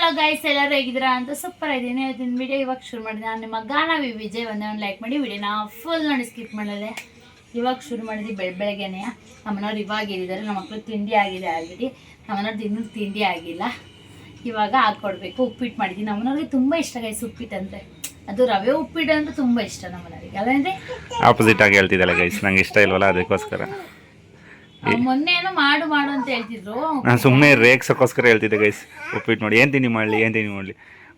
Hello guys, ಎಲ್ಲರೂ ಹೇಗಿದ್ದೀರಾ ಅಂತ ಸೂಪರ್ ಇದ್ದೀನಿ. ಇವತ್ತಿನ ವಿಡಿಯೋ ಇವಾಗ ಶುರು ಮಾಡಿದೆ. ನಾನು ನಿಮ್ಮ ಗಾನವಿ ವಿಜಯ್ ಒಂದು ಲೈಕ್ ಮಾಡಿ ವಿಡಿಯೋನ ಫುಲ್ ನೋಡಿ ಸ್ಕಿಪ್ ಮಾಡದೆ ಇವಾಗ ಶುರು ಮಾಡಿದ್ವಿ. ಬೆಳಗ್ಗೆನೆ ನಮ್ಮನವ್ರು ಇವಾಗ ಹೇಳಿದ್ದಾರೆ. ನಮ್ಮ ಮಕ್ಕಳು ತಿಂಡಿ ಆಗಿದೆ ಆಲ್ರೆಡಿ. ನಮ್ಮನವ್ರದ್ದು ಇನ್ನೂ ತಿಂಡಿ ಆಗಿಲ್ಲ. ಇವಾಗ ಹಾಕ್ಕೊಡ್ಬೇಕು. ಉಪ್ಪಿಟ್ಟು ಮಾಡಿದ್ದೀನಿ. ನಮ್ಮನವ್ರಿಗೆ ತುಂಬ ಇಷ್ಟ ಗೈಸ್ ಉಪ್ಪಿಟ್ಟು ಅಂದರೆ. ಅದು ರವೆ ಉಪ್ಪಿಟ್ಟು ಅಂದರೆ ತುಂಬ ಇಷ್ಟ ನಮ್ಮನವ್ರಿಗೆ. ಅದಂದರೆ ಆಪೋಸಿಟ್ ಆಗಿ ಹೇಳ್ತಿದ್ದಲ್ಲ ಗೈಸ್, ನಂಗೆ ಇಷ್ಟ ಇಲ್ವಲ್ಲ ಅದಕ್ಕೋಸ್ಕರ. ಮೊನ್ನೆ ಏನೋ ಮಾಡು ಮಾಡು ಅಂತ ಹೇಳ್ತಿದ್ರು. ನಾನು ಸುಮ್ಮನೆ ರೇಗ್ಸೋಕ್ಕೋಸ್ಕರ ಹೇಳ್ತಿದ್ದೆ ಗೈಸ್. ಉಪ್ಪಿಟ್ಟು ಮಾಡಿ ಏನು ತಿಂಡಿ ಮಾಡಲಿ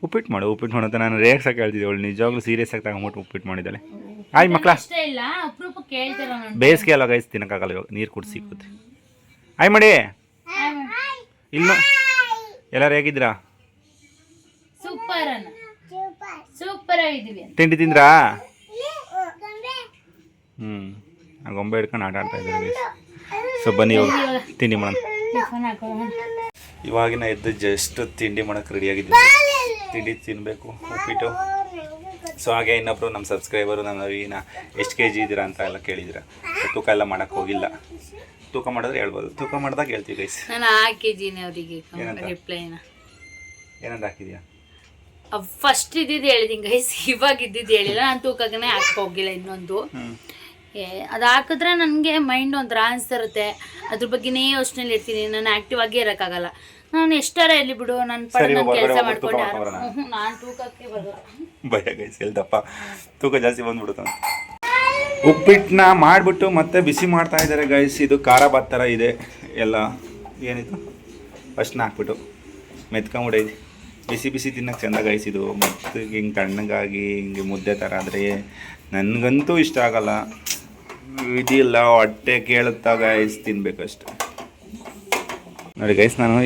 ಉಪ್ಪಿಟ್ಟು ಮಾಡು ಅಂತ ನಾನು ರೇಗ್ಸಕ್ಕೆ ಹೇಳ್ತಿದ್ದೆ. ಅವಳು ನಿಜವಾಗ್ಲೂ ಸೀರಿಯಸ್ ಆಗಿ ತಗೊಂಬಿಟ್ಟು ಉಪ್ಪಿಟ್ಟು ಮಾಡಿದ್ದಾಳೆ. ಆಯ್ ಮಕ್ಕಳ ಇಷ್ಟ ಇಲ್ಲ, ಅಪರೂಪಕ್ಕೆ ಕೇಳ್ತಿರೋ ನಾನು. ಬೇಸಿಗೆ ಅಲ್ಲ ಗೈಸ್, ತಿನ್ನಕ್ಕಾಗಲ್ಲ. ಇವಾಗ ನೀರು ಕುಡಿಸಿ ಸಿಕ್ಕುತ್ತೆ. ಆಯ್ ಮಾಡಿ ಇನ್ನು ಎಲ್ಲರೂ ಹೇಗಿದ್ರಾ? ಸೂಪರ್ ಅನ್ನ ಸೂಪರ್ ಆಗಿದ್ದೀವಿ. ತಿಂಡಿ ತಿಂದ್ರಾ? ಆ ಗೊಂಬೆ ಹಿಡ್ಕೊಂಡು ಆಟ ಆಡ್ತಾ ಇದ್ದಾರೆ ಗೈಸ್. ಸೊ ಬನ್ನಿ ಇವಾಗ ತಿಂಡಿ ಮಾಡೋಣ. ಇವಾಗಿನ ಎದ್ದು ಜಸ್ಟ್ ತಿಂಡಿ ಮಾಡೋಕ್ಕೆ ರೆಡಿಯಾಗಿದ್ದೀನಿ. ತಿಂಡಿ ತಿನ್ನಬೇಕು, ಉಪ್ಪಿಟ್ಟು. ಸೊ ಹಾಗೆ ಇನ್ನೊಬ್ಬರು ನಮ್ಮ ಸಬ್ಸ್ಕ್ರೈಬರು ನಮ್ಮ ನವೀನ ಎಷ್ಟು kg ಇದ್ದೀರಾ ಅಂತ ಎಲ್ಲ ಕೇಳಿದ್ದೀರಾ. ತೂಕ ಎಲ್ಲ ಮಾಡೋಕ್ಕೆ ಹೋಗಿಲ್ಲ. ತೂಕ ಮಾಡಿದ್ರೆ ಹೇಳ್ಬೋದು, ತೂಕ ಮಾಡಿದಾಗ ಹೇಳ್ತೀವಿ ಗೈಸ್. ನಾನು ಹಾಕಿದ್ದೀನಿ ಅವರಿಗೆ ರಿಪ್ಲೈನ. ಏನಂತ ಹಾಕಿದ್ಯಾ? ಫಸ್ಟ್ ಇದ್ದಿದ್ದು ಹೇಳಿದ್ದೀನಿ ಗೈಸ್, ಇವಾಗ ಇದ್ದಿದ್ದು ಹೇಳಿಲ್ಲ. ನಾನು ತೂಕನೇ ಹಾಕಿ ಹೋಗಿಲ್ಲ ಇನ್ನೊಂದು. ಅದು ಹಾಕಿದ್ರೆ ನನಗೆ ಮೈಂಡ್ ಒಂಥರ ಅನಿಸ್ತಿರುತ್ತೆ. ಅದ್ರ ಬಗ್ಗೆನೇ ಯೋಚನೆಯಲ್ಲಿ ಇರ್ತೀನಿ. ನಾನು ಆ್ಯಕ್ಟಿವ್ ಆಗೇ ಇರೋಕ್ಕಾಗಲ್ಲ. ನಾನು ಎಷ್ಟಾರ ಎಲ್ಲಿ ಬಿಡು, ನನ್ನ ಪಡ ನಾನು ಕೆಲಸ ಮಾಡ್ಕೊಂಡು ನಾನು ತೂಕಕ್ಕೆ ಬರೋದು ಭಯ ಗೈಸ್. ಎಲ್ದಪ್ಪ ತೂಕ ಜಾಸ್ತಿ ಬಂದ್ಬಿಡುತ್ತ. ಉಪ್ಪಿಟ್ಟನ್ನ ಮಾಡಿಬಿಟ್ಟು ಮತ್ತೆ ಬಿಸಿ ಮಾಡ್ತಾ ಇದ್ದಾರೆ ಗೈಸ್. ಇದು ಖಾರ ಭಾತ್ ಥರ ಇದೆ ಎಲ್ಲ. ಏನಿತ್ತು ಫಸ್ಟ್ನ ಹಾಕ್ಬಿಟ್ಟು ಮೆತ್ಕೊಂಬಿಡೈತಿ. ಬಿಸಿ ಬಿಸಿ ತಿನ್ನೋಕ್ಕೆ ಚೆಂದ ಗೈಸ್. ಇದು ಮತ್ತು ಹಿಂಗೆ ತಣ್ಣಗಾಗಿ ಹಿಂಗೆ ಮುದ್ದೆ ಥರ ಆದರೆ ನನಗಂತೂ ಇಷ್ಟ ಆಗಲ್ಲ. ಇದಿಲ್ಲ, ಹೊಟ್ಟೆ ಕೇಳುತ್ತಾ ಗೈಸ್, ತಿನ್ಬೇಕಷ್ಟು. ನೋಡಿ ಗೈಸ್, ನಾನು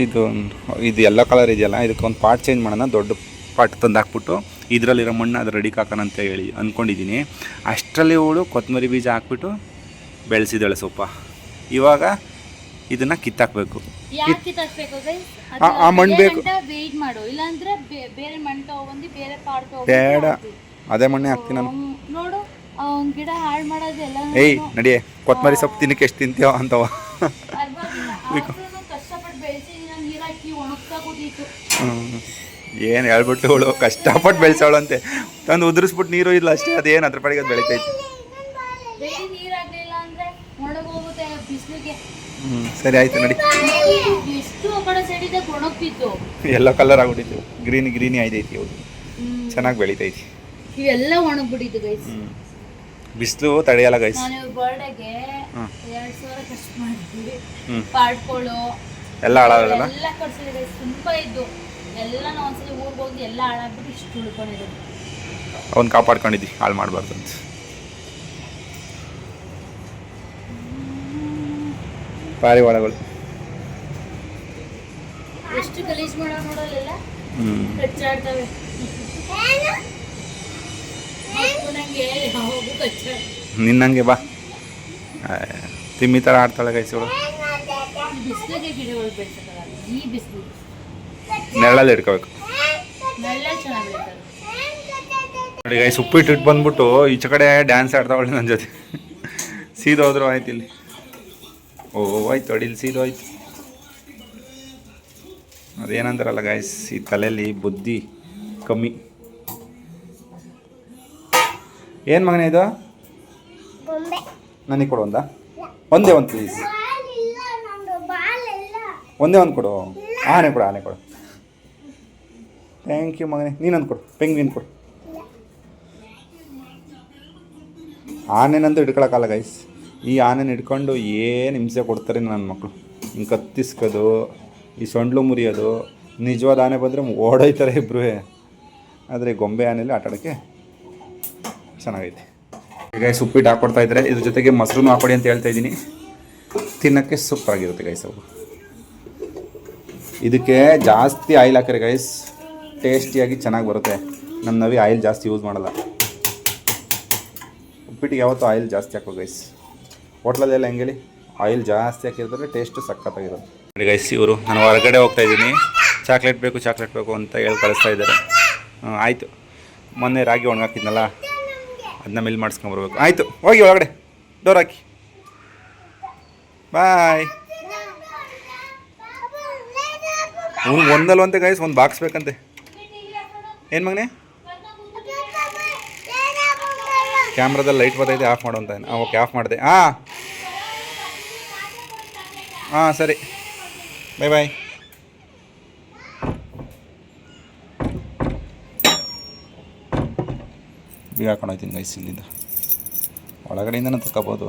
ಇದು ಎಲ್ಲೋ ಕಲರ್ ಇದೆಯಲ್ಲ, ಇದಕ್ಕೊಂದು ಪಾಟ್ ಚೇಂಜ್ ಮಾಡೋಣ. ದೊಡ್ಡ ಪಾಟ್ ತಂದು ಹಾಕ್ಬಿಟ್ಟು ಇದರಲ್ಲಿರೋ ಮಣ್ಣು ಅದು ರೆಡಿಗೆ ಹಾಕೋಣ ಅಂತ ಹೇಳಿ ಅಂದ್ಕೊಂಡಿದ್ದೀನಿ. ಅಷ್ಟರಲ್ಲಿ ಅವಳು ಕೊತ್ತಂಬರಿ ಬೀಜ ಹಾಕ್ಬಿಟ್ಟು ಬೆಳೆಸಿದಾಳೆ ಸೊಪ್ಪ. ಇವಾಗ ಇದನ್ನು ಕಿತ್ತಾಕಬೇಕು. ಆ ಮಣ್ಣು ಬೇಕು. ಬೇಡ, ಅದೇ ಮಣ್ಣೆ ಹಾಕ್ತೀನಿ ನಾನು. ಗಿಡ ಹಾಳು ಮಾಡೋದೆಲ್ಲ. ಏಯ್ ನಡಿಯೇ, ಕೊತ್ತಂಬರಿ ಸೊಪ್ಪು ತಿನ್ನಕ್ಕೆ ಎಷ್ಟು ತಿಂತೀವ ಅಂತವ. ಏನು ಹೇಳ್ಬಿಟ್ಟು ಅವಳು ಕಷ್ಟಪಟ್ಟು ಬೆಳೆಸೋಳಂತೆ. ತಂದು ಉದುರಿಸ್ಬಿಟ್ಟು ನೀರು ಇಲ್ಲ ಅಷ್ಟೇ, ಅದೇನು ಅದ್ರ ಪಡೆಗೆ ಅದು ಬೆಳಿತೈತಿ. ಸರಿ ಆಯ್ತು ನಡಿ. ಎಲ್ಲ ಕಲರ್ ಆಗ್ಬಿಟ್ಟಿತ್ತು, ಗ್ರೀನಿ ಆಯ್ತೈತಿ. ಅವಳು ಚೆನ್ನಾಗಿ ಬೆಳಿತೈತಿ. ಇವೆಲ್ಲ ಒಣಗ್ಬಿಟ್ಟಿತ್ತು ಗೈಸ್. ಬಿಸಿಲು ತಡೆಯಲ್ಲ ಗೈಸ್. ಬರ್ಡೇಗೆ 2000 ಖರ್ಚು ಮಾಡಿದ್ವಿ. ಪಾಡ್ಕೊಳ್ಳೋ ಎಲ್ಲ ಹಾಳಾಗಲ್ಲ. ಎಲ್ಲ ಖರ್ಚಿದೆ ಗೈಸ್, ತುಂಬ ಇದ್ದು ಎಲ್ಲ. ನಾವು ಒಂದ್ಸಲಿ ಊರಿಗೆ ಹೋಗಿ ಎಲ್ಲ ಹಾಳಾಗ್ಬಿಟ್ಟು ಇಷ್ಟು ಉಳ್ಕೊಂಡಿದ್ದೀವಿ. ಅವ್ನು ಕಾಪಾಡ್ಕೊಂಡಿದ್ವಿ, ಹಾಳು ಮಾಡಬಾರ್ದು ಅಂತ. ಪಾರಿವಾಳಗಳು ಎಷ್ಟು ಗಲೀಜು ಮಾಡೋ ನೋಡಲ್ಲ, ಕಚ್ಚಾಡ್ತವೆ. ನಿನ್ನಂಗೆ ಬಾ, ತಿಮ್ಮಿ ಥರ ಆಡ್ತಾಳೆ ಗೈಸಗಳು. ಬಿಸಿಲಿಗೆ ಗಿಡಗಳು ಬೆಳೆಸಕ್ಕಾಗಲ್ಲ. ಈ ಬಿಸಿಲು ನೆರಳಲ್ಲಿ ಇಟ್ಕೋಬೇಕು ನೋಡಿ ಗೈಸ್. ಉಪ್ಪಿಟ್ಟು ಇಟ್ಟು ಬಂದ್ಬಿಟ್ಟು ಈಚೆ ಕಡೆ ಡ್ಯಾನ್ಸ್ ಆಡ್ತಾವಳೆ ನನ್ನ ಜೊತೆ. ಸೀದೋದ್ರು ಆಯ್ತು ಇಲ್ಲಿ. ಓ ಆಯ್ತು ಅಡಿಲಿ ಸೀದೋಯ್ತು. ಅದೇನಂತಾರಲ್ಲ ಗೈಸ್, ಈ ತಲೆಯಲ್ಲಿ ಬುದ್ಧಿ ಕಮ್ಮಿ. ಏನು ಮಗನೇ ಇದು? ನನಗೆ ಕೊಡು ಒಂದೇ ಒಂದು ಪ್ಲೀಸ್. ಒಂದೇ ಒಂದು ಕೊಡು. ಆನೆ ಕೊಡು. ಥ್ಯಾಂಕ್ ಯು ಮಗನೇ. ನೀನೊಂದು ಕೊಡು, ಪೆಂಗ್ವಿನ್ ಕೊಡು. ಆನೆನಂತೂ ಹಿಡ್ಕೊಳಕ್ಕಲ್ಲ ಗೈಸ್. ಈ ಆನೆನ ಹಿಡ್ಕೊಂಡು ಏನು ಹಿಂಸೆ ಕೊಡ್ತಾರೆ ನನ್ನ ಮಕ್ಕಳು. ಹಿಂಗೆ ಕತ್ತಿಸ್ಕೋದು, ಈ ಸೊಂಡ್ಲು ಮುರಿಯೋದು. ನಿಜವಾದ ಆನೆ ಬಂದರೆ ಓಡೋಯ್ತಾರೆ ಇಬ್ಬರು. ಆದರೆ ಗೊಂಬೆ ಆನೆಯಲ್ಲಿ ಆಟ ಆಡೋಕ್ಕೆ ಚೆನ್ನಾಗೈತೆ. ಗೈಸ್ ಉಪ್ಪಿಟ್ಟು ಹಾಕ್ಕೊಡ್ತಾ ಇದ್ದಾರೆ. ಇದ್ರ ಜೊತೆಗೆ ಮೊಸರು ಹಾಕೊಡಿ ಅಂತ ಹೇಳ್ತಾ ಇದ್ದೀನಿ. ತಿನ್ನೋಕ್ಕೆ ಸೂಪರಾಗಿರುತ್ತೆ ಗೈಸ್. ಅವು ಇದಕ್ಕೆ ಜಾಸ್ತಿ ಆಯಿಲ್ ಹಾಕಿರಿ ಗೈಸ್, ಟೇಸ್ಟಿಯಾಗಿ ಚೆನ್ನಾಗಿ ಬರುತ್ತೆ. ನಮ್ಮ ನವಿ ಆಯಿಲ್ ಜಾಸ್ತಿ ಯೂಸ್ ಮಾಡಲ್ಲ. ಉಪ್ಪಿಟ್ಟಿಗೆ ಯಾವತ್ತೂ ಆಯಿಲ್ ಜಾಸ್ತಿ ಹಾಕೋ ಗೈಸ್. ಹೋಟ್ಲಲ್ಲೆಲ್ಲ ಹೆಂಗೇಳಿ ಆಯಿಲ್ ಜಾಸ್ತಿ ಹಾಕಿರ್ತಾರೆ, ಟೇಸ್ಟು ಸಖತ್ತಾಗಿರುತ್ತೆ. ನೋಡಿ ಗೈಸ್, ಇವರು ನಾನು ಹೊರಗಡೆ ಹೋಗ್ತಾ ಇದ್ದೀನಿ. ಚಾಕ್ಲೇಟ್ ಬೇಕು ಅಂತ ಹೇಳಿ ಕಳಿಸ್ತಾ ಇದ್ದಾರೆ. ಆಯಿತು, ಮೊನ್ನೆ ರಾಗಿ ಒಣಗಾಕಿದ್ನಲ್ಲ, ಅದನ್ನ ಮಿಲ್ ಮಾಡಿಸ್ಕೊಂಬರ್ಬೇಕು. ಆಯಿತು, ಹೋಗಿ ಒಳಗಡೆ ಡೋರ್ ಹಾಕಿ. ಬಾಯ್. ಅವ್ನು ಒಂದಲ್ವಂತೆ ಗೈಸ್ ಒಂದು ಬಾಕ್ಸ್ ಬೇಕಂತೆ. ಏನು ಮಗನೇ ಕ್ಯಾಮ್ರಾದಲ್ಲಿ ಲೈಟ್ ಬರ್ತೈತೆ ಆಫ್ ಮಾಡು ಅಂತ. ಓಕೆ ಆಫ್ ಮಾಡಿದೆ. ಹಾಂ ಸರಿ ಬಾಯ್ ಬಾಯ್. ಬೀಗ ಹಾಕೊಂಡು ಹೋಗ್ತೀನಿ ಗೈಸ್ ಇಲ್ಲಿಂದ. ಒಳಗಡೆಯಿಂದನೂ ತಗೋಬೋದು.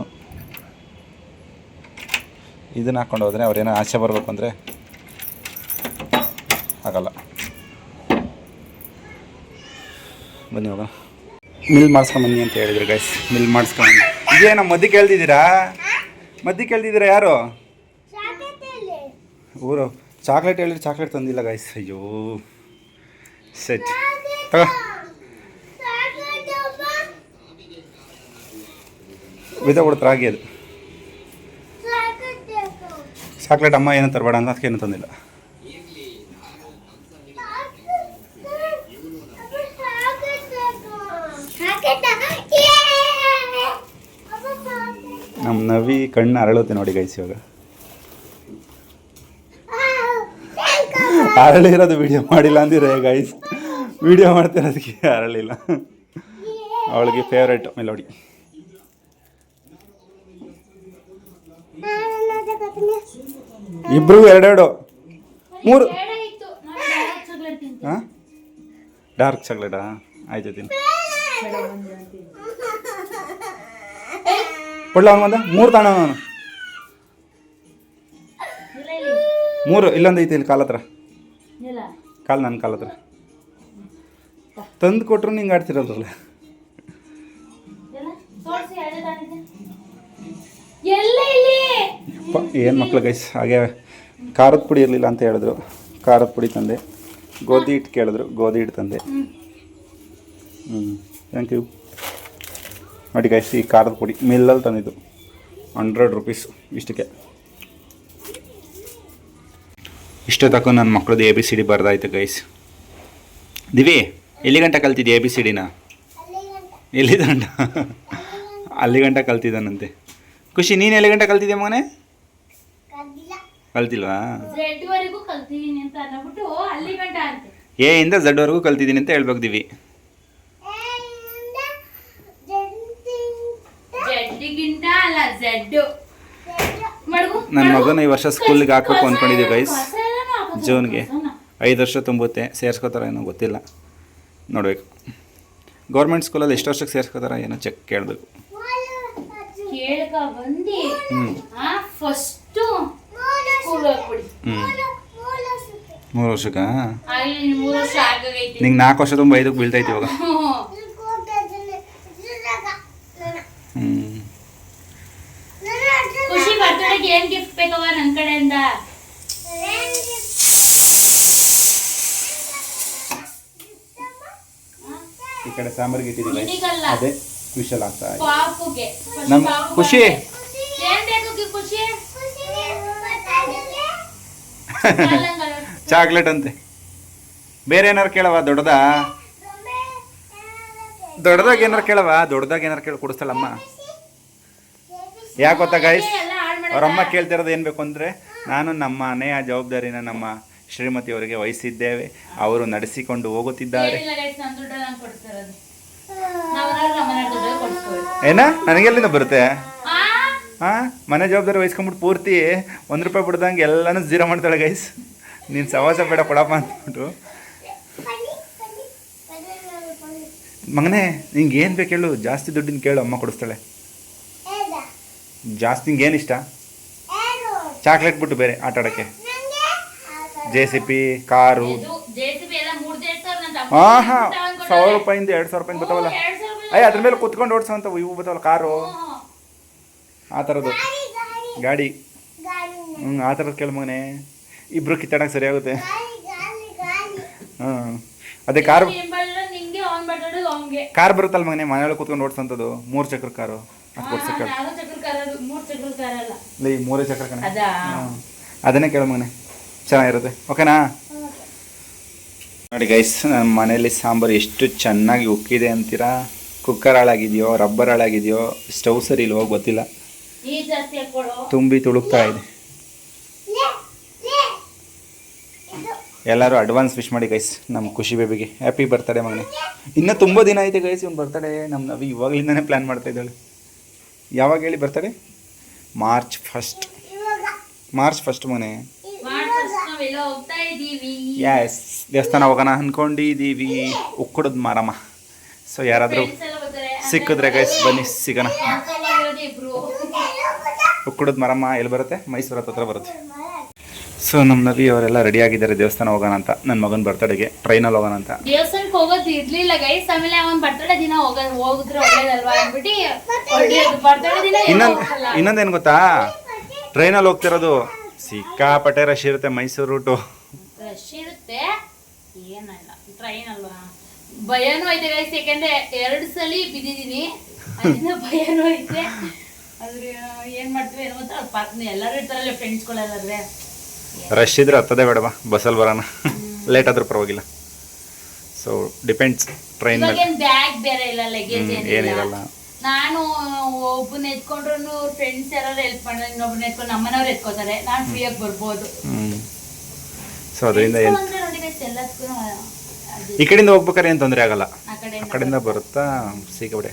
ಇದನ್ನು ಹಾಕ್ಕೊಂಡು ಹೋದರೆ ಅವ್ರೇನೋ ಆಚೆ ಬರಬೇಕು ಅಂದರೆ ಆಗಲ್ಲ. ಬನ್ನಿ ಹೋಗೋಣ. ಮಿಲ್ ಮಾಡಿಸ್ಕೊಂಬನ್ನಿ ಅಂತ ಹೇಳಿದ್ರು ಗೈಸ್. ಮಿಲ್ ಮಾಡಿಸ್ಕೊಂಬನ್ನಿ. ಇದೇನೋ ಮದ್ದಿ ಕೇಳ್ತಿದ್ದೀರಾ? ಮದ್ದಿ ಕೇಳ್ತಿದ್ದೀರಾ ಯಾರು? ಊರು ಚಾಕ್ಲೇಟ್ ಹೇಳಿದ್ರೆ ಚಾಕ್ಲೇಟ್ ತಂದಿಲ್ಲ ಗೈಸ್. ಅಯ್ಯೋ ಸೆಟ್ ತಗೋ. ವಿಧ ಕೊಡ್ತಾರೆ ಹಾಗೆ ಅದು ಚಾಕ್ಲೇಟ್. ಅಮ್ಮ ಏನೋ ತರಬೇಡ ಅಂತ ಅದಕ್ಕೆ ಏನೂ ತಂದಿಲ್ಲ. ನಮ್ಮ ನವಿ ಕಣ್ಣು ಅರಳುತ್ತೆ ನೋಡಿ ಗೈಸ್. ಇವಾಗ ಅರಳಿರೋದು ವಿಡಿಯೋ ಮಾಡಿಲ್ಲ ಅಂದಿರ ಗೈಸ್. ವಿಡಿಯೋ ಮಾಡ್ತಿರೋದಕ್ಕೆ ಅರಳಿಲ್ಲ. ಅವಳಿಗೆ ಫೇವ್ರೇಟ್ ಮೆಲೋಡಿ. ಇಬ್ರಿಗೂ ಎರಡೆರಡು ಮೂರು. ಹಾಂ ಡಾರ್ಕ್ ಚಾಕ್ಲೇಟಾ? ಆಯ್ತು ತಿನ್ನು. ಕೊಡ್ಲ ಅವನು ಬಂದ ಮೂರು ತಾಣ. ಅವನು ಮೂರು ಇಲ್ಲೊಂದು ಐತಿ ಇಲ್ಲಿ ಕಾಲ ಹತ್ರ. ಕಾಲು ನನ್ನ ಕಾಲ ಹತ್ರ ತಂದು ಕೊಟ್ರು ನಿಂಗೆ ಆಡ್ತಿರಲ್ರಲ್ಲ. ಏನು ಮಕ್ಳು ಗೈಸ್. ಹಾಗೆ ಖಾರದ ಪುಡಿ ಇರಲಿಲ್ಲ ಅಂತ ಹೇಳಿದ್ರು. ಖಾರದ ಪುಡಿ ತಂದೆ. ಗೋಧಿ ಹಿಟ್ಟು ಕೇಳಿದ್ರು, ಗೋಧಿ ಹಿಟ್ಟು ತಂದೆ. Thank you. ನೋಡಿ ಗೈಸ್, ಈ ಖಾರದ ಪುಡಿ ಮಿಲ್ಲಲ್ಲಿ ತಂದಿದ್ದು 100 ರೂಪೀಸ್ ಇಷ್ಟಕ್ಕೆ. ಇಷ್ಟೇ ತಕ್ಕ ನನ್ನ ಮಕ್ಕಳದ್ದು ABCD ಬರ್ದಾಯ್ತು ಗೈಸ್. ದಿವಿ ಎಲ್ಲಿ ಗಂಟ ಕಲ್ತಿದ್ದೆ ABCDನ? ಎಲ್ಲಿ ದಂಡ ಅಲ್ಲಿ ಗಂಟ ಕಲ್ತಿದ್ದಾನಂತೆ. ಖುಷಿ ನೀನು ಎಲ್ಲಿ ಗಂಟ ಕಲ್ತಿದ್ದೆ ಮಗನೇ? ಕಲ್ತಿಲ್ವಾ? ಎ ಇಂದ Z ವರೆಗೂ ಕಲ್ತಿದ್ದೀನಿ ಅಂತ ಹೇಳ್ಬೇಕು ದಿವಿ. ನನ್ನ ಮಗನ ಈ ವರ್ಷ ಸ್ಕೂಲಿಗೆ ಹಾಕ್ಬೇಕು ಅಂದ್ಕೊಂಡಿದ್ದೀವಿ ಗೈಸ್. ಜೂನ್ಗೆ 5 ವರ್ಷ ತುಂಬುತ್ತೆ. ಸೇರಿಸ್ಕೋತಾರ ಏನೋ ಗೊತ್ತಿಲ್ಲ, ನೋಡಬೇಕು. ಗೌರ್ಮೆಂಟ್ ಸ್ಕೂಲಲ್ಲಿ ಎಷ್ಟು ವರ್ಷಕ್ಕೆ ಸೇರಿಸ್ಕೋತಾರ ಏನೋ ಚೆಕ್ ಕೇಳಬೇಕು. 3 ವರ್ಷಕ್ಕ? ನಿಂಗೆ 4 ವರ್ಷ ತುಂಬ 5ಕ್ಕೆ ಬೀಳ್ತೈತಿ ಇವಾಗ. ಏನ್ ಗಿಫ್ಟ್ ಬೇಕವ ನನ್ನ ಕಡೆಯಿಂದ? ಈ ಕಡೆ ಸಾಂಬಾರಿಗೆ ಇಟ್ಟಿದ್ದೀವಿ. ಅದೇ ವಿಷಲ್ ಆಗ್ತಾ ಇದೆ. ಪಾಪುಗೆ ನಮ್ಮ ಖುಷಿ ಏನ್ ಬೇಕು ಖುಷಿ? ಚಾಕ್ಲೇಟ್ ಅಂತೆ. ಬೇರೆ ಏನಾರು ಕೇಳವ? ದೊಡ್ಡದಾಗ ಏನಾರು ಕೇಳವ? ದೊಡ್ಡದಾಗ ಏನಾರು ಕೇಳಿ ಕೊಡಿಸ್ತಲ್ಲಮ್ಮ. ಯಾಕೆ ಗೊತ್ತಾ ಗೈಸ್, ಅವರಮ್ಮ ಕೇಳ್ತಿರೋದು ಏನು ಬೇಕು ಅಂದರೆ, ನಾನು ನಮ್ಮ ಮನೆಯ ಜವಾಬ್ದಾರಿನ ನಮ್ಮ ಶ್ರೀಮತಿಯವರಿಗೆ ವಹಿಸಿದ್ದೇವೆ, ಅವರು ನಡೆಸಿಕೊಂಡು ಹೋಗುತ್ತಿದ್ದಾರೆ. ಏನ ನನಗೆಲ್ಲಿಂದ ಬರುತ್ತೆ? ಹಾಂ, ಮನೆ ಜವಾಬ್ದಾರಿ ವಹಿಸ್ಕೊಂಡ್ಬಿಟ್ಟು ಪೂರ್ತಿ 1 ರೂಪಾಯಿ ಬಿಡ್ದಂಗೆ ಎಲ್ಲನೂ ಜೀರೋ ಮಾಡ್ತಾಳೆ ಗೈಸ್. ನೀನು ಸವಾಸ ಬೇಡ ಕೊಡಪ್ಪ ಅಂದ್ಬಿಟ್ಟು. ಮಗನೇ ನಿಂಗೆ ಏನು ಬೇಕು ಹೇಳು, ಜಾಸ್ತಿ ದುಡ್ಡಿನ ಕೇಳು, ಅಮ್ಮ ಕೊಡಿಸ್ತಾಳೆ. ಜಾಸ್ತಿ ನಿಂಗೆ ಏನು ಇಷ್ಟ? ಚಾಕ್ಲೇಟ್ ಬಿಟ್ಟು ಬೇರೆ ಆಟ ಆಡೋಕ್ಕೆ JCB ಕಾರು. ಹಾಂ ಹಾಂ, 1000 ರೂಪಾಯಿಂದ 2000 ರೂಪಾಯಿಂದ ಬರ್ತಾವಲ್ಲ. ಅದ್ರ ಮೇಲೆ ಕುತ್ಕೊಂಡು ಓಡಿಸೋಂಥವು ಇವು ಬರ್ತಾವಲ್ಲ, ಕಾರು, ಆ ಥರದ್ದು ಗಾಡಿ. ಆ ಥರದ್ದು ಕೇಳು ಮಗನೇ, ಇಬ್ಬರು ಕಿತ್ತಾಡಕ್ಕೆ ಸರಿಯಾಗುತ್ತೆ. ಹಾಂ, ಅದೇ ಕಾರು ಬರುತ್ತಲ್ಲ ಮಗನೇ, ಮನೆಯೊಳಗೆ ಕುತ್ಕೊಂಡು ಓಡಿಸೋಂಥದ್ದು 3 ಚಕ್ರ ಕಾರು. ಅದು ಕೊಡ್ಸಕ್ಕೆ ಇಲ್ಲ, ಈ 3 ಚಕ್ರ ಕಣೆ. ಅದನ್ನೇ ಕೇಳು ಮಗನೇ, ಚೆನ್ನಾಗಿರುತ್ತೆ. ಓಕೆನಾ? ನೋಡಿ ಗೈಸ್, ನಮ್ಮ ಮನೇಲಿ ಸಾಂಬಾರು ಎಷ್ಟು ಚೆನ್ನಾಗಿ ಉಕ್ಕಿದೆ ಅಂತೀರಾ. ಕುಕ್ಕರ್ ಹಾಳಾಗಿದೆಯೋ, ರಬ್ಬರ್ ಹಾಳಾಗಿದೆಯೋ, ಸ್ಟವ್ ಸರಿ ಇಲ್ವೋ ಗೊತ್ತಿಲ್ಲ, ತುಂಬಿ ತುಳುಕ್ತಾ ಇದೆ. ಎಲ್ಲರೂ ಅಡ್ವಾನ್ಸ್ ವಿಶ್ ಮಾಡಿ ಗೈಸ್ ನಮ್ಮ ಖುಷಿ ಬೇಬಿಗೆ ಹ್ಯಾಪಿ ಬರ್ತಡೇ ಮಗನೇ. ಇನ್ನೂ ತುಂಬ ದಿನ ಐತೆ ಗೈಸ್ ಇವ್ನು ಬರ್ತಡೇ. ನಮ್ಮ ನವಿ ಇವಾಗಲಿಂದನೇ ಪ್ಲ್ಯಾನ್ ಮಾಡ್ತಾ ಇದ್ದಾಳೆ. ಯಾವಾಗ ಹೇಳಿ ಬರ್ತಡೇ? ಮಾರ್ಚ್ ಫಸ್ಟ್ ಮನೆ. ಎಸ್ ದೇವಸ್ಥಾನ ಹೋಗೋಣ ಅಂದ್ಕೊಂಡಿದ್ದೀವಿ. ಉಕ್ಕುಡದ ಮಾರಮ್ಮ. ಸೊ ಯಾರಾದರೂ ಸಿಕ್ಕಿದ್ರೆ ಗೈಸ್ ಬನ್ನಿ ಸಿಗೋಣ. ಉಕ್ಕುಡದ ಮಾರಮ್ಮ ಎಲ್ಲಿ ಬರುತ್ತೆ? ಮೈಸೂರು ಹತ್ರ ಬರುತ್ತೆ. ಸೊ ನಮ್ಮ ನವಿ ಅವರೆಲ್ಲ ರೆಡಿ ಆಗಿದ್ದಾರೆ ದೇವಸ್ಥಾನ ಹೋಗೋಣ ಅಂತ. ನನ್ನ ಮಗನ ಬರ್ತಡೆಗೆ ಟ್ರೈನಲ್ಲಿ ಹೋಗೋಣ ಅಂತ. ದೇವಸ್ಥಾನಕ್ಕೆ ಹೋಗೋದು ಇರ್ಲಿಲ್ಲ ಗೈಸ್. ಆಮೇಲೆ ಅವನ ಬರ್ತಡೇ ದಿನ ಹೋಗಿದ್ರೆ ಒಳ್ಳೇದಲ್ವಾ ಅಂದ್ಬಿಟ್ಟು ಬರ್ತಡೇ ದಿನ ಇನ್ನೊಂದೇನು ಗೊತ್ತಾ, ಟ್ರೈನಲ್ಲಿ ಹೋಗ್ತಿರೋದು ಸಿಕ್ಕಾಪಟ್ಟೆ ರಶ್ ಇರುತ್ತೆ. ಮೈಸೂರು ರೂಟು ರಶ್ ಇರುತ್ತೆ, ಏನಲ್ಲ ಟ್ರೈನ್ ಅಲ್ವಾ. ಭಯನೂ ಐತೆ ಗೈಸ್, ಯಾಕಂದ್ರೆ 2 ಸಲ ಬಿದ್ದಿದ್ದೀನಿ. ಅದರಿಂದ ಭಯನೂ ಐತೆ. ಆದ್ರೆ ಏನ್ ಮಾಡ್ತೀವಿ ಏನೋ ಅಂತ ಪಾರ್ಕ್ನ ಎಲ್ಲರೂ ಇರ್ತಾರಲ್ಲ ಫ್ರೆಂಡ್ಸ್ಗಳೆಲ್ಲಾದ್ರೆ. ರಶ್ ಇದ್ರೆ ಹತ್ತದೇ ಬೇಡವಾ, ಬಸ್ಸಲ್ಲಿ ಬರೋಣ. ಲೇಟ್ ಆದ್ರೂ ಪರವಾಗಿಲ್ಲ. ಸೊ ಡಿಪೆಂಡ್ಸ್ ಟ್ರೈನ್ ಮೇಲೆ. ಬ್ಯಾಗ್ ಬೇರೆ ಇಲ್ಲ, ಲಗೇಜ್ ಏನಿರಲ್ಲ. ನಾನು ಒಬ್ಬನ ಎತ್ಕೊಂಡ್ರು ಫ್ರೆಂಡ್ಸ್ ಯಾರು ಹೆಲ್ಪ್ ಮಾಡಿದ್ರೆ ಇನ್ನೊಬ್ಬನ ಎತ್ಕೊಂಡು ನಮ್ಮನವ್ರು ಎತ್ಕೋತಾರೆ. ನಾನು ಫ್ರೀಯಾಗಿ ಬರ್ಬೋದು. ಸೊ ಅದರಿಂದ ಈ ಕಡೆಯಿಂದ ಹೋಗ್ಬೇಕಾದ್ರೆ ಏನು ತೊಂದರೆ ಆಗಲ್ಲ. ಆ ಕಡೆಯಿಂದ ಬರುತ್ತಾ ಸಿಕ್ಕಾಬಿಡೆ.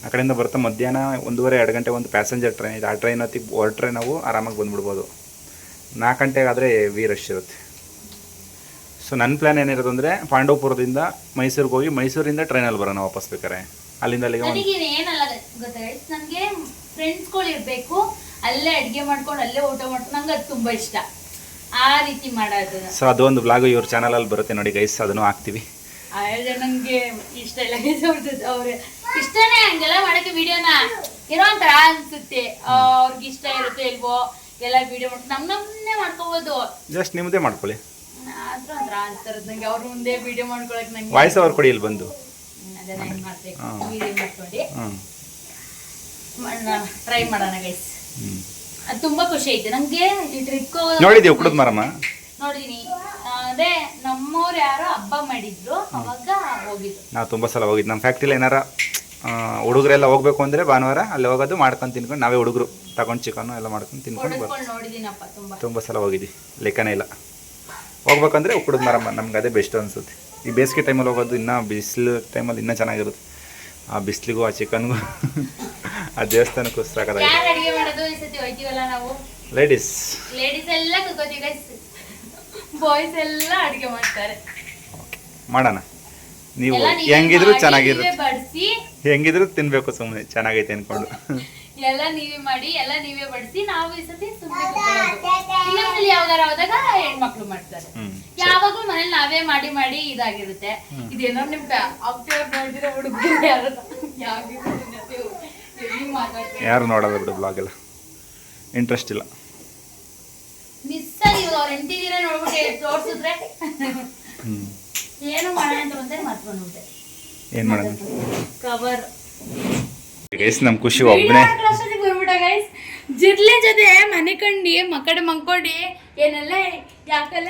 ಆ ಕಡೆಯಿಂದ ಬರುತ್ತಾ ಮಧ್ಯಾಹ್ನ 1:30-2 ಗಂಟೆ ಒಂದು ಪ್ಯಾಸೆಂಜರ್ ಟ್ರೈನ್ ಇದೆ. ಆ ಟ್ರೈನ್ ಹೊತ್ತಿಗೆ ಹೊರಟ್ರೆ ನಾವು ಆರಾಮಾಗಿ ಬಂದ್ಬಿಡ್ಬೋದು. 4 ಗಂಟೆಗಾದರೆ ಹೆವಿ ರಶ್ ಇರುತ್ತೆ. ಸೊ ನನ್ನ ಪ್ಲ್ಯಾನ್ ಏನಿರೋದು ಅಂದರೆ ಪಾಂಡವಪುರದಿಂದ ಮೈಸೂರಿಗೆ ಹೋಗಿ ಮೈಸೂರಿಂದ ಟ್ರೈನಲ್ಲಿ ಬರೋಣ ವಾಪಸ್ ಬೇಕಾರೆ. ಅಲ್ಲಿಂದ ಅಲ್ಲಿಗೆ ಏನಲ್ಲ ಗೊತ್ತಾ, ನನಗೆ ಫ್ರೆಂಡ್ಸ್ಗಳು ಇರಬೇಕು, ಅಲ್ಲೇ ಅಡುಗೆ ಮಾಡ್ಕೊಂಡು ಅಲ್ಲೇ ಊಟ ಮಾಡ್ಕೊಂಡು ನಂಗೆ ಅದು ತುಂಬ ಇಷ್ಟ. ಆ ರೀತಿ ಮಾಡೋದು. ಸೊ ಅದೊಂದು ಬ್ಲಾಗು ಇವ್ರ ಚಾನಲಲ್ಲಿ ಬರುತ್ತೆ ನೋಡಿ ಗೈಸ್, ಅದನ್ನು ಹಾಕ್ತೀವಿ. ನನಗೆ ಇಷ್ಟ ಇಲ್ಲ ಅವ್ರೆ ಇಷ್ಟನೇ ಹಂಗೆಲ್ಲ ಮಾಡೋಕ್ಕೆ. ವಿಡಿಯೋನ ಏನೋ ಒಂಥರ ಅನ್ಸುತ್ತೆ. ಅವ್ರಿಗೆ ಇಷ್ಟ ಇರುತ್ತೆ ಇಲ್ವೋ ಎಲ್ಲ ವಿಡಿಯೋ ಮಾಡಿ ನಮ್ಮನ್ನೇ ಮಾಡ್ಕೋಬೋದು. ಜಸ್ಟ್ ನಿಮ್ಮದೇ ಮಾಡ್ಕೊಳ್ಳಿ. ಆದ್ರೂ ಒಂಥರ ಅನ್ಸ್ತಾರದು ನಂಗೆ. ಅವ್ರ ಮುಂದೆ ವಿಡಿಯೋ ಮಾಡ್ಕೊಳಕ್ಕೆ ನಂಗೆ ವಾಯ್ಸ್ ಅವ್ರು ಕೊಡಿ ಇಲ್ಲಿ ಬಂದು. ಅದನ್ನ ಹೆಂಗೆ ಮಾಡ್ಬೇಕು ವಿಡಿಯೋ ಮಾಡ್ಕೊಂಡು ಟ್ರೈ ಮಾಡೋಣ ಗೈಸ್. ಅದು ತುಂಬಾ ಖುಷಿ ಐತೆ ನಂಗೆ. ಈ ಟ್ರಿಪ್ ನೋಡಿದ್ದೀವಿ ಉಕ್ಕುಡದ ಮಾರಮ್ಮ. ನೋಡಿದೀನಿ. ಅದೇ ನಮ್ಮವ್ರು ಯಾರೋ ಹಬ್ಬ ಮಾಡಿದ್ರು, ಅವಾಗ ಹೋಗಿದ್ದು. ನಾವು ತುಂಬ ಸಲ ಹೋಗಿದ್ದು. ನಮ್ಮ ಫ್ಯಾಕ್ಟ್ರಿಲಿ ಏನಾರ ಹುಡುಗರೆಲ್ಲ ಹೋಗ್ಬೇಕು ಅಂದರೆ ಭಾನುವಾರ ಅಲ್ಲಿ ಹೋಗೋದು, ಮಾಡ್ಕೊಂಡು ತಿನ್ಕೊಂಡು ನಾವೇ ಹುಡುಗರು ತಗೊಂಡು ಚಿಕನ್ನು ಎಲ್ಲ ಮಾಡ್ಕೊಂಡು ತಿನ್ಕೊಂಡು ನೋಡಿದೀನಪ್ಪ. ತುಂಬ ಸಲ ಹೋಗಿದ್ವಿ, ಲೆಕ್ಕನೇ ಇಲ್ಲ. ಹೋಗ್ಬೇಕಂದ್ರೆ ಉಕ್ಕುಡದ ಮಾರಮ್ಮ ನಮ್ಗೆ ಅದೇ ಬೆಸ್ಟ್ ಅನಿಸುತ್ತೆ. ಈ ಬೇಸಿಗೆ ಟೈಮಲ್ಲಿ ಹೋಗೋದು ಇನ್ನೂ ಬಿಸಿಲು ಟೈಮಲ್ಲಿ ಇನ್ನೂ ಚೆನ್ನಾಗಿರುತ್ತೆ. ಆ ಬಿಸಿಲಿಗೂ ಆ ಚಿಕನ್ಗೂ ಆ ದೇವಸ್ಥಾನಕ್ಕೂ ಸಾಕಾಗಿದೆ. ಲೇಡೀಸ್ ಎಲ್ಲ ಕುತ್ಕೋತೀವಿ ಗೈಸ್, ಬಾಯ್ಸ್ ಎಲ್ಲ ಅಡುಗೆ ಮಾಡ್ತಾರೆ. ಮಾಡೋಣ. ನೀವು ಹೆಂಗಿದ್ರು ಹೆಂಗಿದ್ರು ತಿನ್ಬೇಕು, ಸುಮ್ಮನೆ ಚೆನ್ನಾಗೈತೆ ಅನ್ಕೊಂಡು. ಎಲ್ಲ ನೀವೇ ಮಾಡಿ, ಎಲ್ಲ ನೀವೇ ಬಡಿಸಿ, ನಾವು ಈ ಸತಿ ಸುಮ್ಮನೆ ಯಾವಾಗ ಹೋದಾಗ ಹೆಣ್ಮಕ್ಳು ಮಾಡ್ತಾರೆ. ಯಾವಾಗ್ಲೂ ಮನೇಲಿ ನಾವೇ ಮಾಡಿ ಮಾಡಿ ಇದಾಗಿರುತ್ತೆ. ಇದೇನೋ ನಿಮ್ ನೋಡಿದ್ರೆ ಹುಡುಗರು ಯಾರು ನೋಡಲ್ಲ ಬಿಡು, ಬ್ಲಾಗ್ ಎಲ್ಲ ಇಂಟ್ರೆಸ್ಟ್ ಇಲ್ಲ. ಮಿಸ್ ಆಗಿ ಅವ್ರ ಹೆಂಡತಿದಿರ ನೋಡ್ಬಿಟ್ಟು ತೋರ್ಸಿದ್ರೆ ಏನು ಮಾಡೋಣ ಅಂತ ಬಂದ್ರೆ ಮತ್ಕೊಂಡ್ಬಿಟ್ಟೆ. ಏನ್ ಮಾಡೋಣ ಕವರ್ ಗೈಸ್, ನಮ್ ಖುಷಿ ಒಬ್ಬನೇ ಬರ್ಬಿಟ್ಟ ಗೈಸ್. ಜಿರ್ಲಿ ಜೊತೆ ಮನೆ ಕಂಡು ಮಕ್ಕಡೆ ಮಂಕೊಂಡಿ ಏನೆಲ್ಲ ಯಾಕಲ್ಲ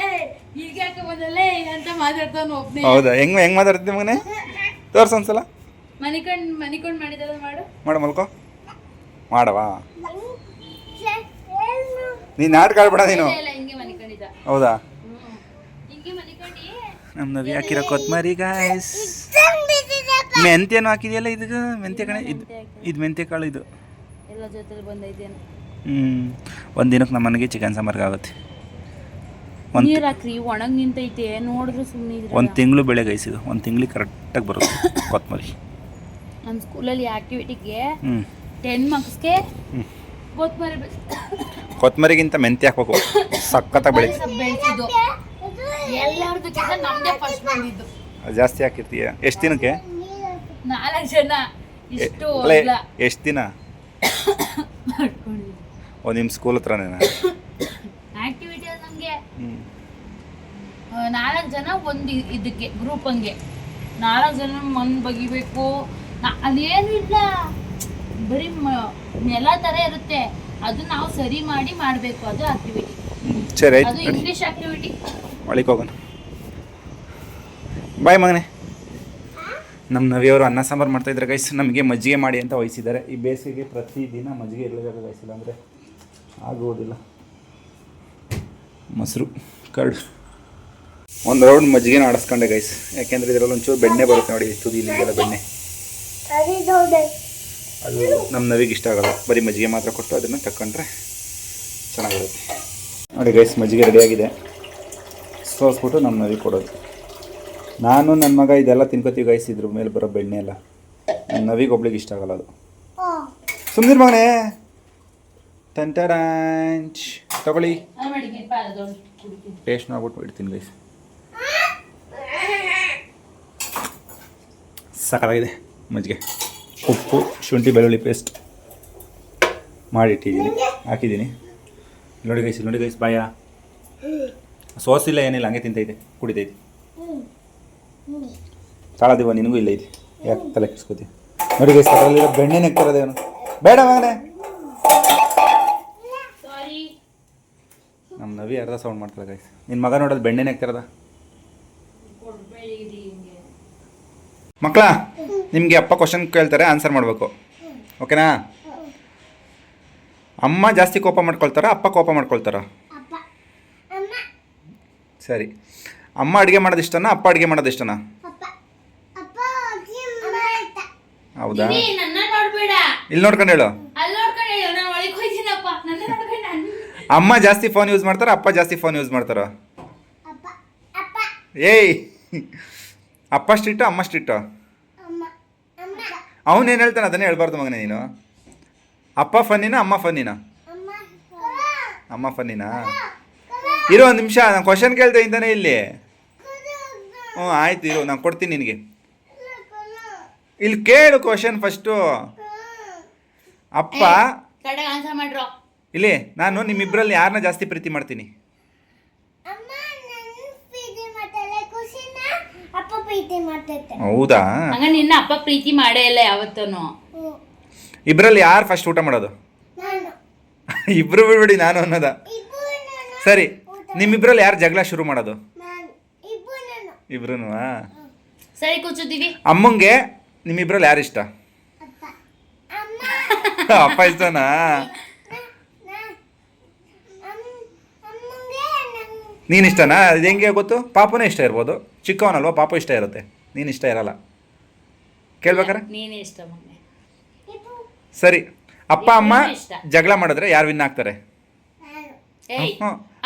ಈಗ ಯಾಕೆ ಬಂದಲ್ಲೇ ಅಂತ ಮಾತಾಡ್ತಾನ ಒಬ್ಬನೇ. ಹೌದಾ? ಹೆಂಗ್ ಮಾತಾಡ್ತೀವಿ ಮಗನೇ? ತೋರ್ಸ ಒಂದ್ಸಲ. ಮನಿಕೊಂಡ್ ಮಾಡಿದ ಮಾಡು ಮಲ್ಕೋ. ಮಾಡವಾ? ನೀನ್ ನಾಟಕ ಆಡ್ಬೇಡ ನೀನು. ಹಿಂಗೆ ಮನಿಕೊಂಡಿದ್ದ. ಹೌದಾ? ಹಿಂಗೆ ಮನಿಕೊಂಡಿ ನಮ್ ನವಿ ಹಾಕಿರೋ ಕೊತ್ಮರಿ ಗಾಯ್ಸ್. ಮೆಂತ್ಯನು ಹಾಕಿದೆಯಲ್ಲ ಇದಕ್ಕೆ? ಮೆಂತ್ಯ ಕಣೆ ಇದು ಮೆಂತ್ಯ ಕಾಳು. ಇದು ಎಲ್ಲ ಜೊತೆಲಿ ಬಂದೈತೇನು? ಒಂದಿನಕ್ಕೆ ನಮ್ಮ ಮನೆಗೆ ಚಿಕನ್ ಸಾಂಬಾರ್ಗೆ ಆಗುತ್ತೆ. ನೀರು ಹಾಕ್ರಿ, ಒಣಗಿ ನಿಂತೈತೆ ನೋಡಿದ್ರೆ ಸುಮ್ಮನೆ. 1 ತಿಂಗಳು ಬೆಳೆ ಗೈಸಿದು. 1 ತಿಂಗಳಿಗೆ ಕರೆಕ್ಟಾಗಿ ಬರುತ್ತೆ ಕೊತ್ಮರಿ. ನಮ್ಮ ಸ್ಕೂಲಲ್ಲಿ ಆಕ್ಟಿವಿಟಿಗೆ 10 ಮಾರ್ಕ್ಸ್ಗೆ ಕೊತ್ಮರಿಗಿಂತ ಮೆಂತ್ಯ ಹಾಕ್ಬೇಕು, ಸಖತ್ತಾಗಿ ಬೆಳೀತಿದ್ದು. ಎಲ್ಲರದಕ್ಕಿಂತ ನಮ್ದೇ ಫಸ್ಟ್ ಬಂದಿದ್ದು. ಜಾಸ್ತಿ ಹಾಕಿರ್ತೀಯ. ಎಷ್ಟು ದಿನಕ್ಕೆ? 4 ಜನ. ಇಷ್ಟು ಎಷ್ಟು ದಿನ? ನಿಮ್ಮ ಸ್ಕೂಲ್ ಹತ್ರನೇನಾ ಆಕ್ಟಿವಿಟಿ? ನಮಗೆ 4 ಜನ ಒಂದು ಇದಕ್ಕೆ ಗ್ರೂಪ್. ಹಂಗೆ 4 ಜನ ಮಣ್ಣು ಬಗಿಬೇಕು. ಅದೇನು ಇಲ್ಲ, ಬರೀ ನೆಲ ಥರ ಇರುತ್ತೆ. ಅದು ನಾವು ಸರಿ ಮಾಡಿ ಮಾಡಬೇಕು. ಅದು ಆಕ್ಟಿವಿಟಿ. ಸರಿ, ಅದು ಇಂಗ್ಲೀಷ್ ಆಕ್ಟಿವಿಟಿ. ಒಳಗೆ ಹೋಗೋಣ. ಬಾಯ್ ಮಗನೇ. ನಮ್ಮ ನವಿಯವರು ಅನ್ನ ಸಾಂಬಾರು ಮಾಡ್ತಾಯಿದ್ದಾರೆ ಗೈಸ್. ನಮಗೆ ಮಜ್ಜಿಗೆ ಮಾಡಿ ಅಂತ ವಹಿಸಿದ್ದಾರೆ. ಈ ಬೇಸಿಗೆಗೆ ಪ್ರತಿದಿನ ಮಜ್ಜಿಗೆ ಇರಲೇಬೇಕು ಗೈಸ್, ಇಲ್ಲ ಅಂದರೆ ಆಗುವುದಿಲ್ಲ. ಮೊಸರು ಕರ್ಡು ಒಂದು ರೌಂಡ್ ಮಜ್ಜಿಗೆನ ಆಡಿಸ್ಕೊಂಡೆ ಗೈಸ್, ಯಾಕೆಂದರೆ ಇದರಲ್ಲಿ ಒಂಚೂರು ಬೆಣ್ಣೆ ಬರುತ್ತೆ ನೋಡಿ, ತುದಿಲಿಗೆಲ್ಲ ಬೆಣ್ಣೆ. ಅದು ನಮ್ಮ ನವಿಗೆ ಇಷ್ಟ ಆಗಲ್ಲ, ಬರೀ ಮಜ್ಜಿಗೆ ಮಾತ್ರ ಕೊಟ್ಟು ಅದನ್ನು ತಗೊಂಡ್ರೆ ಚೆನ್ನಾಗಿರುತ್ತೆ ನೋಡಿ ಗೈಸ್. ಮಜ್ಜಿಗೆ ರೆಡಿಯಾಗಿದೆ, ಸೋಸ್ಬಿಟ್ಟು ನಮ್ಮ ನವಿಗೆ ಕೊಡೋದು. ನಾನು ನನ್ನ ಮಗ ಇದೆಲ್ಲ ತಿನ್ಕೋತೀವಿ ಗೈಸ್, ಇದ್ರ ಮೇಲೆ ಬರೋ ಬೆಣ್ಣೆ ಎಲ್ಲ. ನನ್ನ ನವಿಗೆ ಒಬ್ಳಿಗೆ ಇಷ್ಟ ಆಗಲ್ಲ ಅದು. ಸುಮ್ಮನೆ ಮಗನೇ ಟಂಟರಾಂಚ್ ತಗೊಳ್ಳಿ, ಟೇಸ್ಟ್ ಮಾಡ್ಬಿಟ್ಟು ಇಡ್ತೀನಿ ಗೈಸ್. ಸಾಕಾಗಿದೆ ಮಜ್ಜಿಗೆ. ಉಪ್ಪು, ಶುಂಠಿ, ಬೆಳ್ಳುಳ್ಳಿ ಪೇಸ್ಟ್ ಮಾಡಿಟ್ಟಿದ್ದೀನಿ, ಹಾಕಿದ್ದೀನಿ. ನೋಡಿ ಗೈಸ್ ಬಾಯ ಸಾಸ್ ಇಲ್ಲ ಏನಿಲ್ಲ, ಹಂಗೆ ತಿಂತೈತೆ, ಕುಡಿತೈತೆ. ತಾಳದಿವ ನಿನಗೂ ಇಲ್ಲ ಐತಿ, ಯಾಕೆ ತಲೆ ಕೆಡ್ಸ್ಕೊತಿ. ನೋಡಿ ಗೈಸ್ ಅದರಲ್ಲಿರೋ ಬೆಣ್ಣೆ ನೆಕ್ತಾರದೆ ಅವನು. ಬೇಡ ಮಗನೇ, ನಮ್ಮ ನವಿ ಅರ್ಧ ಸೌಂಡ್ ಮಾಡ್ತಾರೆ ಗೈಸ್. ನಿನ್ನ ಮಗ ನೋಡೋದು ಬೆಣ್ಣೆ ನೆಕ್ತಾರದ. ಮಕ್ಕಳ, ನಿಮಗೆ ಅಪ್ಪ ಕ್ವಶನ್ ಕೇಳ್ತಾರೆ, ಆನ್ಸರ್ ಮಾಡಬೇಕು, ಓಕೆನಾ? ಅಮ್ಮ ಜಾಸ್ತಿ ಕೋಪ ಮಾಡ್ಕೊಳ್ತಾರ, ಅಪ್ಪ ಕೋಪ ಮಾಡ್ಕೊಳ್ತಾರ? ಸರಿ. ಅಮ್ಮ ಅಡುಗೆ ಮಾಡೋದು ಇಷ್ಟನಾ, ಅಪ್ಪ ಅಡುಗೆ ಮಾಡೋದು ಇಷ್ಟನಾ? ಹೌದಾ? ಇಲ್ಲಿ ನೋಡ್ಕೊಂಡು ಹೇಳು. ಅಮ್ಮ ಜಾಸ್ತಿ ಫೋನ್ ಯೂಸ್ ಮಾಡ್ತಾರ, ಅಪ್ಪ ಜಾಸ್ತಿ ಫೋನ್ ಯೂಸ್ ಮಾಡ್ತಾರ? ಏಯ್, ಅಪ್ಪ ಸ್ಟ್ರಿಕ್ಟು, ಅಮ್ಮ ಸ್ಟ್ರಿಕ್ಟು? ಅವನೇನು ಹೇಳ್ತಾನೆ ಅದನ್ನೇ ಹೇಳ್ಬಾರ್ದು ಮಗನೇ ನೀನು. ಅಪ್ಪ ಫನ್ನಿನಾ, ಅಮ್ಮ ಫನ್ನಿನಾ? ಅಮ್ಮ ಫನ್ನಿನಾ? ಇರೋ ಒಂದು ನಿಮಿಷ, ನಾನು ಕ್ವಶನ್ ಕೇಳ್ತಾ ಇದ್ದಾನೆ ಇಲ್ಲಿ. ಹ್ಞೂ ಆಯ್ತು, ಇರು, ನಾನು ಕೊಡ್ತೀನಿ ನಿನಗೆ. ಇಲ್ಲಿ ಕೇಳು ಕ್ವಶನ್ ಫಸ್ಟು. ಅಪ್ಪ ಇಲ್ಲಿ, ನಾನು ನಿಮ್ಮಿಬ್ಬರಲ್ಲಿ ಯಾರನ್ನ ಜಾಸ್ತಿ ಪ್ರೀತಿ ಮಾಡ್ತೀನಿ? ಹೌದಾ? ನಿನ್ನ ಅಪ್ಪ ಪ್ರೀತಿ ಮಾಡೇ ಇಲ್ಲ ಯಾವತ್ತೂ. ಇಬ್ಬರಲ್ಲಿ ಯಾರು ಫಸ್ಟ್ ಊಟ ಮಾಡೋದು? ಇಬ್ರು ಬಿಡ್ಬಿಡಿ, ನಾನು ಅನ್ನೋದ. ಸರಿ, ನಿಮ್ಮಿಬ್ರಲ್ಲಿ ಯಾರು ಜಗಳ ಶುರು ಮಾಡೋದು? ಇಬ್ರುನು. ಸರಿ ಕೂಚುತ್ತೀವಿ. ಅಮ್ಮಂಗೆ ನಿಮ್ಮಿಬ್ರಲ್ಲಿ ಯಾರು ಇಷ್ಟ? ಅಪ್ಪ ಇಷ್ಟನಾ? ನೀನು ಇಷ್ಟನಾ? ಇದು ಹೆಂಗೆ ಗೊತ್ತು? ಪಾಪನೇ ಇಷ್ಟ ಇರ್ಬೋದು, ಚಿಕ್ಕವನಲ್ವಾ, ಪಾಪು ಇಷ್ಟ ಇರುತ್ತೆ, ನೀನು ಇಷ್ಟ ಇರಲ್ಲ. ಕೇಳ್ಬೇಕಾರೆ ನೀನೇ ಇಷ್ಟ ಮಗನೇ. ಸರಿ, ಅಪ್ಪ ಅಮ್ಮ ಜಗಳ ಮಾಡಿದ್ರೆ ಯಾರು ವಿನ್ ಆಗ್ತಾರೆ?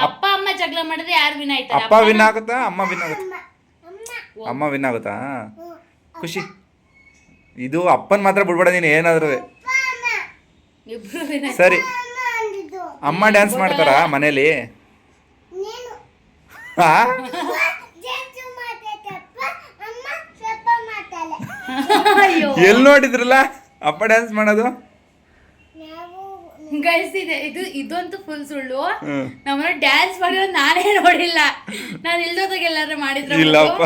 ಅಪ್ಪ ಅಮ್ಮ ಜಗಳ ಮಾಡಿದ್ರೆ ಯಾರು ವಿನ್ ಆಯ್ತಾರೆ? ಅಪ್ಪ ವಿನ್ ಆಗುತ್ತಾ, ಅಮ್ಮ ವಿನ್ ಆಗುತ್ತಾ? ಅಮ್ಮ ವಿನ್ ಆಗುತ್ತಾ? ಖುಷಿ. ಇದು ಅಪ್ಪನ ಮಾತ್ರ ಬಿಡ್ಬೇಡ ನೀನು ಏನಾದ್ರೂ. ಸರಿ, ಅಮ್ಮ ಡ್ಯಾನ್ಸ್ ಮಾಡ್ತಾರ ಮನೇಲಿ? ಎಲ್ಲಿ ನೋಡಿದ್ರಲ್ಲ ಅಪ್ಪ ಡ್ಯಾನ್ಸ್ ಮಾಡೋದು? ಇದಂತೂ ಫುಲ್ ಸುಳ್ಳು. ನಮ್ಮನ್ನ ಡ್ಯಾನ್ಸ್ ಮಾಡಿರೋ ನಾನೇ ನೋಡಿಲ್ಲ, ನಾನು ಇಲ್ದೋದಾಗ ಎಲ್ಲಾರು ಮಾಡಿದ್ರು. ಇಲ್ಲಪ್ಪ,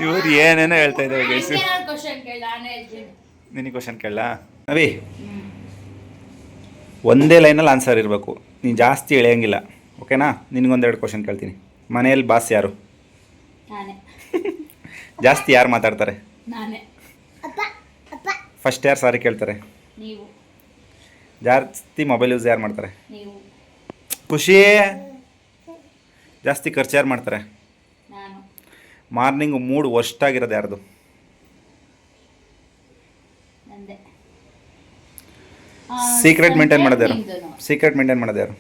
ಇವ್ರು ಏನೇನೋ ಹೇಳ್ತಾ ಇದ್ದಾರೆ ಗೈಸ್. ನಿನಗೆ ಕ್ವಶನ್ ಕೇಳ ಅವಿ, ಒಂದೇ ಲೈನಲ್ಲಿ ಆನ್ಸರ್ ಇರಬೇಕು, ನೀನು ಜಾಸ್ತಿ ಎಳೆಯಂಗಿಲ್ಲ, ಓಕೆನಾ? ನಿನಗೊಂದೆರಡು ಕ್ವಶನ್ ಕೇಳ್ತೀನಿ. ಮನೆಯಲ್ಲಿ ಬಾಸ್ ಯಾರು? ಜಾಸ್ತಿ ಯಾರು ಮಾತಾಡ್ತಾರೆ? ಫಸ್ಟ್ ಯಾರು ಸಾರಿ ಕೇಳ್ತಾರೆ? ಜಾಸ್ತಿ ಮೊಬೈಲ್ ಯೂಸ್ ಯಾರು ಮಾಡ್ತಾರೆ? ಖುಷಿ. ಜಾಸ್ತಿ ಖರ್ಚು ಯಾರು ಮಾಡ್ತಾರೆ? ಮಾರ್ನಿಂಗ್ ಮೂಡ್ ವರ್ಸ್ಟ್ ಆಗಿರೋದು ಯಾರ್ದು? ಸೀಕ್ರೆಟ್ ಮೇಂಟೈನ್ ಮಾಡೋದು ಯಾರು? ಸೀಕ್ರೆಟ್ ಮೇಂಟೈನ್ ಮಾಡೋದು ಯಾರು?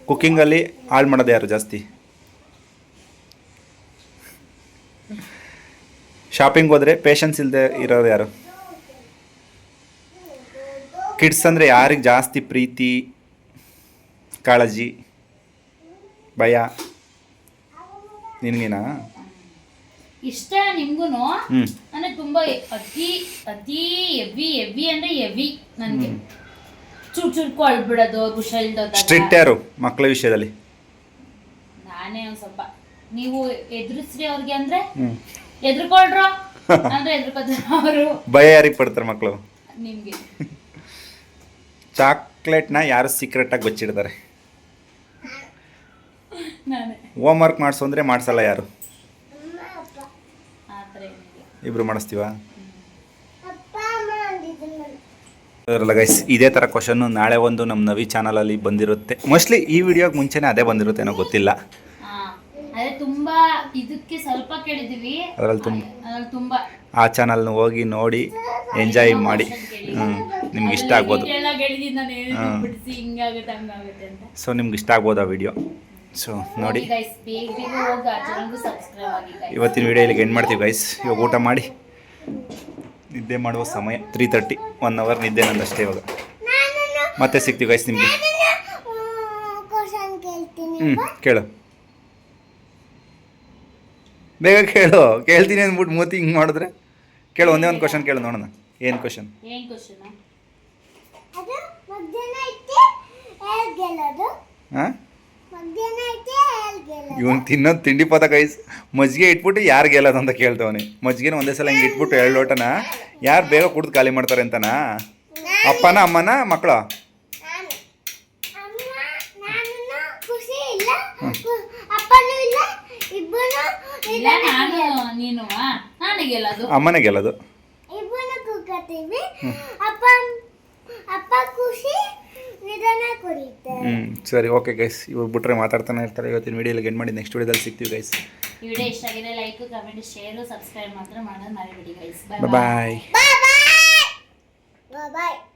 ಕುಕ್ಕಿಂಗಲ್ಲಿ ಹಾಳು ಮಾಡೋದು ಯಾರು ಜಾಸ್ತಿ? ಶಾಪಿಂಗ್ ಹೋದರೆ ಪೇಷನ್ಸ್ ಇಲ್ಲದೆ ಇರೋರು ಯಾರು? ಕಿಡ್ಸ್ ಅಂದರೆ ಯಾರಿಗೆ ಜಾಸ್ತಿ ಪ್ರೀತಿ, ಕಾಳಜಿ, ಭಯ? ನಿನಗೇನಾ ಇಷ್ಟ? ನಿಮ್ಗೂನು ಅಂದರೆ ತುಂಬ ಅತಿ ಅತಿ ಎವಿ ಅಂದರೆ ಎವಿ ನನಗೆ. ಚೂರು ಚೂರ್ಕು ಅಳ್ಬಿಡೋದು, ಹುಷಾರಿಲ್ದೋದಾಗ. ಸ್ಟ್ರಿಕ್ಟ್ ಯಾರು ಮಕ್ಕಳ ವಿಷಯದಲ್ಲಿ? ನಾನೇ ಒಂದು ಸ್ವಲ್ಪ. ನೀವು ಎದುರಿಸ್ರಿ ಅವ್ರಿಗೆ ಅಂದರೆ ಎದ್ರುಕೊಳ್ರು ಅಂದರೆ ಎದ್ರುಕೋತಾರೆ ಅವರು. ಭಯ ಯಾರಿಗೆ ಪಡ್ತಾರೆ ಮಕ್ಕಳು? ನಿಮಗೆ. ಚಾಕ್ಲೇಟ್ನ ಯಾರು ಸೀಕ್ರೆಟಾಗಿ ಬಚ್ಚಿಡ್ತಾರೆ? ಹೋಮ್ ವರ್ಕ್ ಮಾಡಿಸು ಅಂದರೆ ಮಾಡಿಸಲ್ಲ ಯಾರು? ಇಬ್ರು ಮಾಡಿಸ್ತೀವ? ಅದರಲ್ಲ ಗೈಸ್, ಇದೇ ಥರ ಕ್ವಶನ್ನು ನಾಳೆ ಒಂದು ನಮ್ಮ ನವಿ ಚಾನಲಲ್ಲಿ ಬಂದಿರುತ್ತೆ. ಮೋಸ್ಟ್ಲಿ ಈ ವಿಡಿಯೋಗೆ ಮುಂಚೆನೇ ಅದೇ ಬಂದಿರುತ್ತೆ ಏನೋ ಗೊತ್ತಿಲ್ಲ. ಅದೇ ತುಂಬಾ ಇದಕ್ಕೆ ಸ್ವಲ್ಪ ಕೇಳಿದೀವಿ, ಅದರಲ್ಲಿ ಅದ್ರಲ್ಲಿ ತುಂಬಾ ಆ ಚಾನಲ್ನ ಹೋಗಿ ನೋಡಿ ಎಂಜಾಯ್ ಮಾಡಿ. ನಿಮ್ಗೆ ಇಷ್ಟ ಆಗ್ಬೋದು. ಎಲ್ಲ ಕೇಳಿದೀನಿ ನಾನು, ಬಿಡಿಸಿ ಹಿಂಗಾಗುತ್ತೆ ಹಂಗಾಗುತ್ತೆ ಅಂತ. ಸೊ ನಿಮ್ಗೆ ಇಷ್ಟ ಆಗ್ಬೋದು ಆ ವಿಡಿಯೋ. ಸೊ ನೋಡಿ, ಗೈಸ್ ಬೇಗ ಬೇಗ ಹೋಗಿ ಆ ಚಾನಲ್ಗೂ ಸಬ್ಸ್ಕ್ರೈಬ್ ಆಗಿ guys. ಇವತ್ತಿನ ವಿಡಿಯೋ ಇಲ್ಲಿಗೆ ಎಂಡ್ ಮಾಡ್ತೀವಿ ಗೈಸ್. ಇವಾಗ ಊಟ ಮಾಡಿ ನಿದ್ದೆ ಮಾಡುವ ಸಮಯ 3:30, 1 ಅವರ್ ನಿದ್ದೆ ನಂದಷ್ಟೇ ಇವಾಗ. ಮತ್ತೆ ಸಿಗ್ತೀವಿ ಗೈಸ್ ನಿಮಗೆ. ಕೇಳು, ಬೇಗ ಕೇಳು. ಕೇಳ್ತೀನಿ ಅಂದ್ಬಿಟ್ಟು ಮೂತಿ ಹಿಂಗೆ ಮಾಡಿದ್ರೆ ಕೇಳು. ಒಂದೇ ಒಂದು ಕ್ವಶನ್ ಕೇಳು ನೋಡೋಣ. ಏನು ಕ್ವಶನ್? ಏನ್ ಕ್ವಶನ್? ಹಾಂ, ಇವನು ತಿನ್ನೋದು ತಿಂಡಿ ಪದ ಗೈಸ್. ಮಜ್ಜಿಗೆ ಇಟ್ಬಿಟ್ಟು ಯಾರು ಗೆಲ್ಲೋದು ಅಂತ ಕೇಳ್ತವನಿ. ಮಜ್ಜಿಗೆನ ಒಂದೇ ಸಲ ಹಿಂಗೆ ಇಟ್ಬಿಟ್ಟು 2 ಲೋಟನ ಯಾರು ಬೇಗ ಕುಡ್ದು ಖಾಲಿ ಮಾಡ್ತಾರೆ ಅಂತನಾ? ಅಪ್ಪನ ಅಮ್ಮನ ಮಕ್ಕಳ? ಇಲ್ಲ ನಾನು ನೀನು ನಾನೇ ಗೆಲ್ಲೋದು. ಅಮ್ಮನೇ ಗೆಲ್ಲೋದು. ಸರಿ, ಓಕೆ ಗೈಸ್. ಇವಾಗ ಬಿಟ್ರೆ ಮಾತಾಡ್ತಾನೆ ಇರ್ತಾರೆ. ಇವತ್ತಿನ ವಿಡಿಯೋಲಿ ಎಂಡ್ ಮಾಡಿ ನೆಕ್ಸ್ಟ್ ವಿಡಿಯೋದಲ್ಲಿ ಸಿಗ್ತೀವಿ ಗೈಸ್. ಈ ವಿಡಿಯೋ ಇಷ್ಟ ಆಗಿದೆ ಲೈಕ್, ಕಮೆಂಟ್, ಶೇರ್, ಸಬ್ಸ್ಕ್ರೈಬ್ ಮಾತ್ರ ಮಾಡೋದು ಮರಿಬೇಡಿ ಗೈಸ್. ಬಾಯ್. Bye bye.